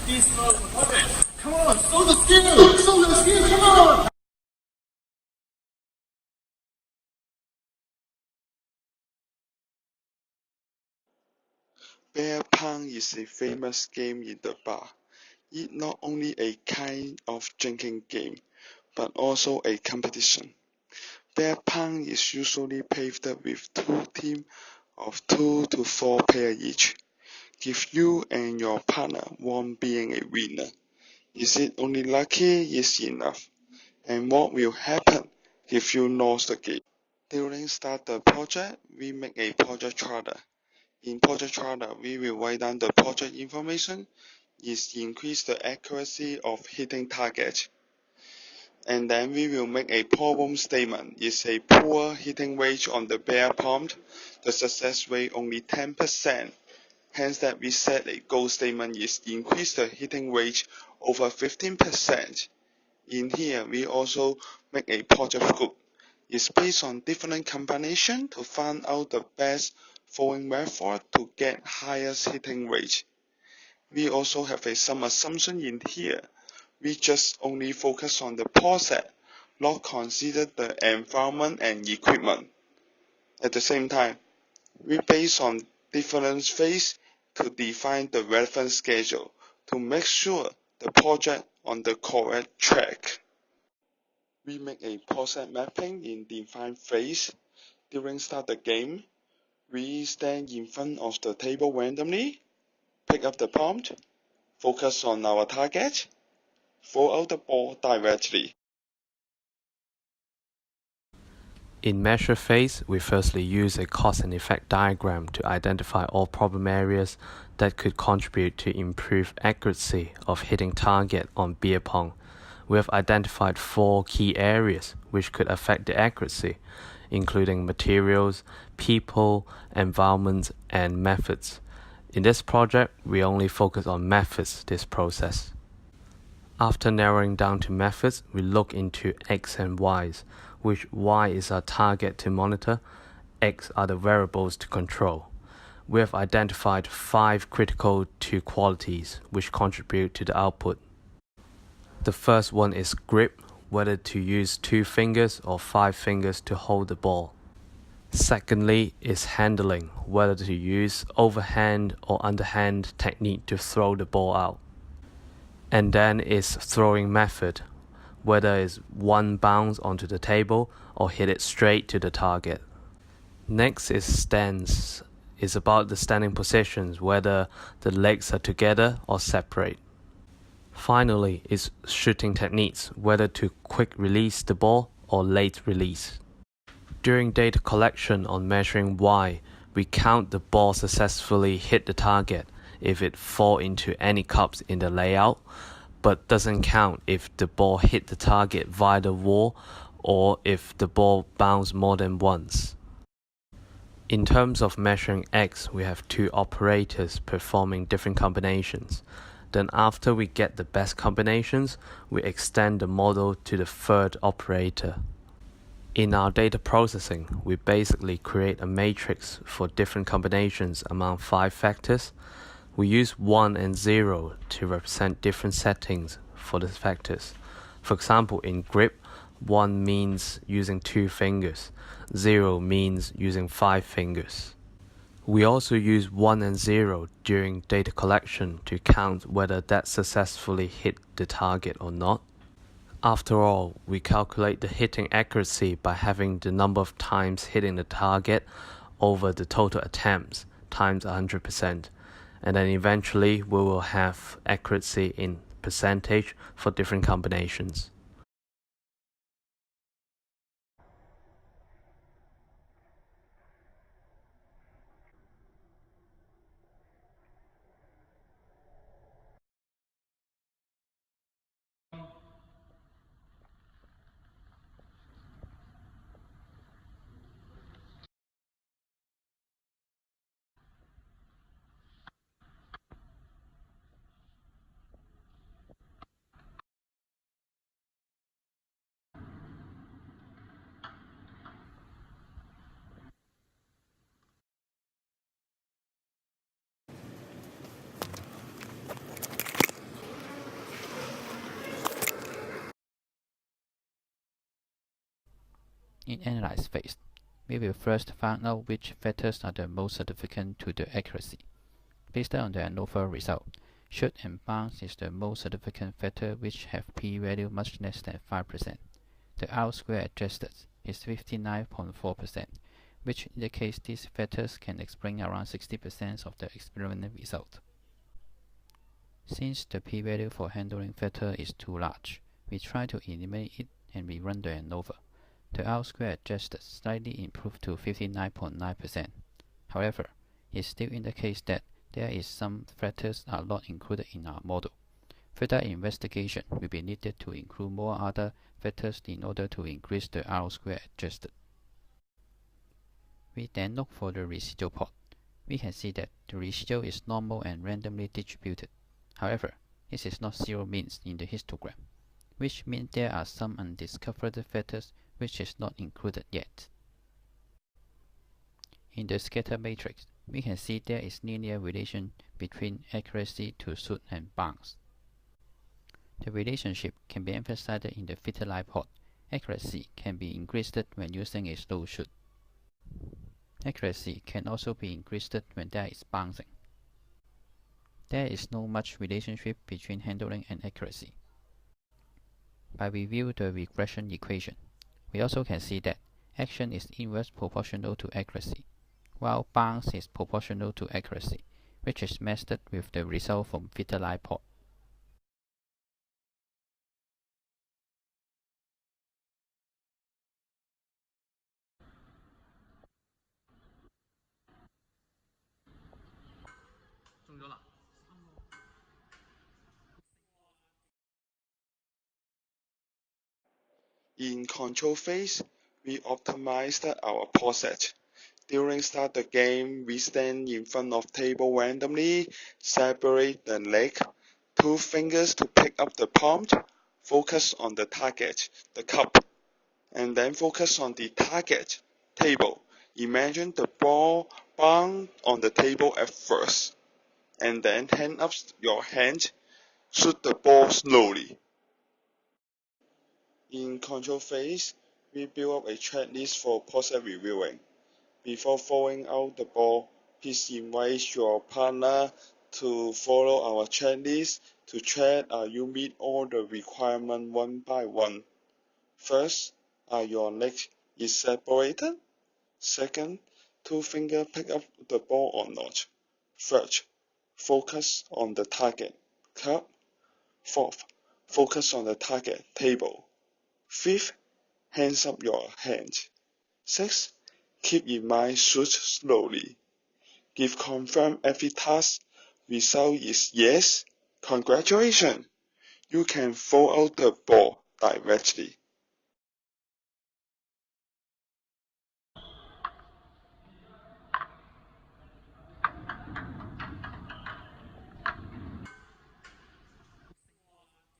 Please throw the opponent. Come on, throw the skill! Throw the skill, come on! Beer pong is a famous game in the bar. It's not only a kind of drinking game, but also a competition. Beer pong is usually played with two teams of 2 to 4 players each. If you and your partner want being a winner, is it only lucky is enough? And what will happen if you lose the game? During start the project, we make a project charter. In project charter, we will write down the project information, is increase the accuracy of hitting target. And then we will make a problem statement. Is a poor hitting rate on the bear prompt, the success rate only 10%. Hence that we set a goal statement is increase the hitting rate over 15%. In here, we also make a project group. It's based on different combination to find out the best throwing method to get highest hitting rate. We also have some assumption in here. We just only focus on the process, not consider the environment and equipment. At the same time, we base on different phase to define the relevant schedule to make sure the project on the correct track. We make a process mapping in defined phase. During start the game, we stand in front of the table randomly, pick up the prompt, focus on our target, throw out the ball directly. In measure phase, we firstly use a cause and effect diagram to identify all problem areas that could contribute to improved accuracy of hitting target on beer pong. We have identified 4 key areas which could affect the accuracy, including materials, people, environment, and methods. In this project, we only focus on methods this process. After narrowing down to methods, we look into X and Y's, which Y is our target to monitor, X are the variables to control. We have identified 5 critical to qualities which contribute to the output. The first one is grip, whether to use 2 fingers or 5 fingers to hold the ball. Secondly is handling, whether to use overhand or underhand technique to throw the ball out. And then is throwing method, whether it's one bounce onto the table or hit it straight to the target. Next is stance. It's about the standing positions, whether the legs are together or separate. Finally is shooting techniques, whether to quick release the ball or late release. During data collection on measuring Y, we count the ball successfully hit the target if it fall into any cups in the layout, but doesn't count if the ball hit the target via the wall or if the ball bounced more than once. In terms of measuring X, we have 2 operators performing different combinations. Then after we get the best combinations, we extend the model to the 3rd operator. In our data processing, we basically create a matrix for different combinations among 5 factors. We use 1 and 0 to represent different settings for the factors. For example, in grip, 1 means using 2 fingers, 0 means using 5 fingers. We also use 1 and 0 during data collection to count whether that successfully hit the target or not. After all, we calculate the hitting accuracy by having the number of times hitting the target over the total attempts times 100%. And then eventually we will have accuracy in percentage for different combinations. In Analyze phase, we will first find out which factors are the most significant to the accuracy. Based on the ANOVA result, should and bounce is the most significant factor which have p-value much less than 5%. The R-square adjusted is 59.4%, which indicates these factors can explain around 60% of the experimental result. Since the p-value for handling factor is too large, we try to eliminate it and we run the ANOVA. The R-square adjusted slightly improved to 59.9%. However, it still indicates that there is some factors are not included in our model. Further investigation will be needed to include more other factors in order to increase the R-square adjusted. We then look for the residual plot. We can see that the residual is normal and randomly distributed. However, this is not zero means in the histogram, which means there are some undiscovered factors which is not included yet. In the scatter matrix, we can see there is linear relation between accuracy to shoot and bounce. The relationship can be emphasized in the filter line plot. Accuracy can be increased when using a slow shoot. Accuracy can also be increased when there is bouncing. There is no much relationship between handling and accuracy. By review the regression equation, we also can see that action is inverse proportional to accuracy, while bounce is proportional to accuracy, which is matched with the result from filter line plot. In control phase, we optimized our process. During start the game, we stand in front of table randomly, separate the leg, 2 fingers to pick up the palm, focus on the target, the cup, and then focus on the target, table. Imagine the ball bound on the table at first, and then hand up your hand, shoot the ball slowly. In control phase, we build up a checklist for process reviewing. Before throwing out the ball, please invite your partner to follow our checklist to check you meet all the requirements one by one. First, are your legs separated? Second, 2 fingers pick up the ball or not? Third, focus on the target, cup. Fourth, focus on the target, table. Fifth, hands up your hand. Sixth, keep in mind shoot slowly. If confirm every task, result is yes, congratulations. You can throw out the ball directly.